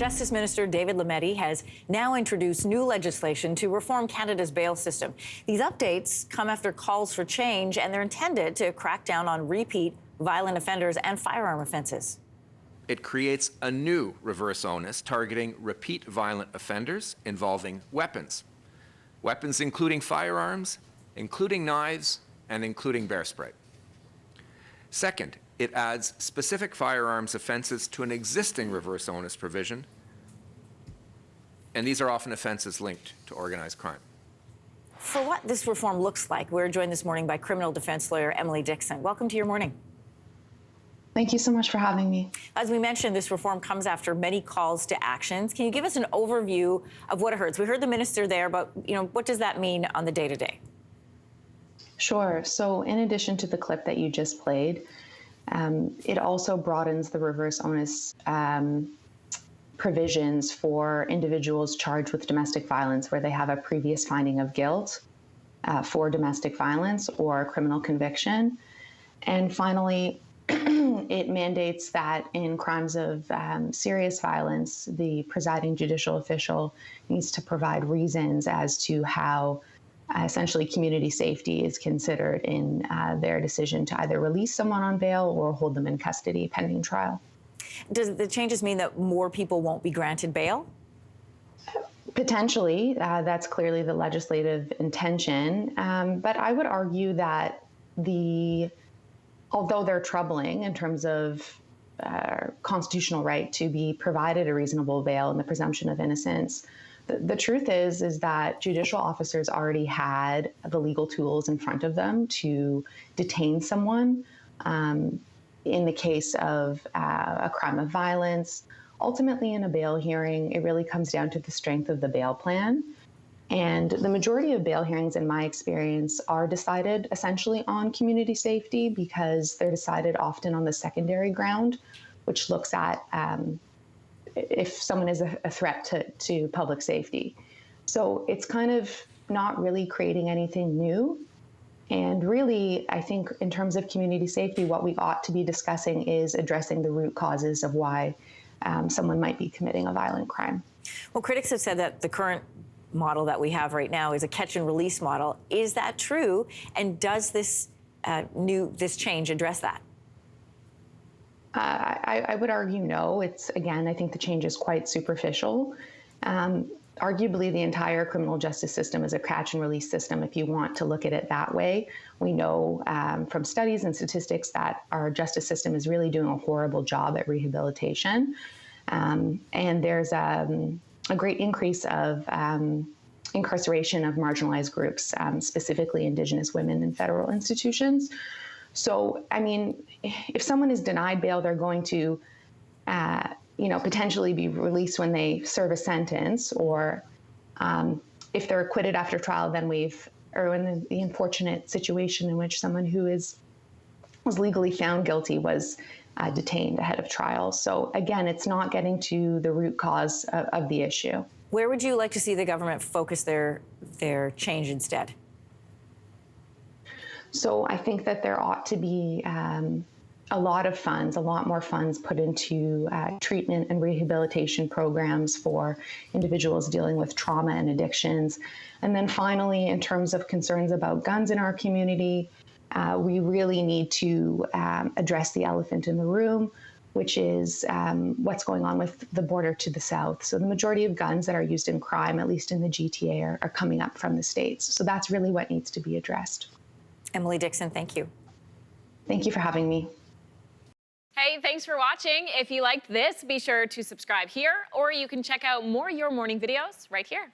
Justice Minister David Lametti has now introduced new legislation to reform Canada's bail system. These updates come after calls for change, and they're intended to crack down on repeat violent offenders and firearm offenses. It creates a new reverse onus targeting repeat violent offenders involving weapons. Weapons including firearms, including knives, and including bear spray. Second, it adds specific firearms offenses to an existing reverse onus provision, and these are often offenses linked to organized crime. For what this reform looks like, we're joined this morning by criminal defense lawyer Emily Dixon. Welcome to Your Morning. Thank you so much for having me. As we mentioned, this reform comes after many calls to actions. Can you give us an overview of what it hurts? We heard the minister there, but what does that mean on the day-to-day? Sure. So in addition to the clip that you just played, it also broadens the reverse onus provisions for individuals charged with domestic violence where they have a previous finding of guilt for domestic violence or criminal conviction. And finally, it mandates that in crimes of serious violence, the presiding judicial official needs to provide reasons as to how essentially community safety is considered in their decision to either release someone on bail or hold them in custody pending trial. Does the changes mean that more people won't be granted bail? Potentially, that's clearly the legislative intention. But I would argue that although they're troubling in terms of constitutional right to be provided a reasonable bail and the presumption of innocence, the truth is that judicial officers already had the legal tools in front of them to detain someone in the case of a crime of violence. Ultimately, in a bail hearing, it really comes down to the strength of the bail plan. And the majority of bail hearings, in my experience, are decided essentially on community safety because they're decided often on the secondary ground, which looks at if someone is a threat to public safety. So it's kind of not really creating anything new. And really, I think in terms of community safety, what we ought to be discussing is addressing the root causes of why someone might be committing a violent crime. Well, critics have said that the current model that we have right now is a catch and release model. Is that true? And does this change address that? I would argue no. Again, I think the change is quite superficial. Arguably, the entire criminal justice system is a catch and release system, if you want to look at it that way. We know from studies and statistics that our justice system is really doing a horrible job at rehabilitation. And there's a great increase of incarceration of marginalized groups, specifically Indigenous women in federal institutions. So, I mean, if someone is denied bail, they're going to, potentially be released when they serve a sentence, or if they're acquitted after trial, then or in the unfortunate situation in which someone who was legally found guilty was detained ahead of trial. So again, it's not getting to the root cause of the issue. Where would you like to see the government focus their change instead? So I think that there ought to be a lot more funds put into treatment and rehabilitation programs for individuals dealing with trauma and addictions. And then finally, in terms of concerns about guns in our community, we really need to address the elephant in the room, which is what's going on with the border to the south. So the majority of guns that are used in crime, at least in the GTA, are coming up from the States. So that's really what needs to be addressed. Emily Dixon, thank you. Thank you for having me. Hey, thanks for watching. If you liked this, be sure to subscribe here, or you can check out more Your Morning videos right here.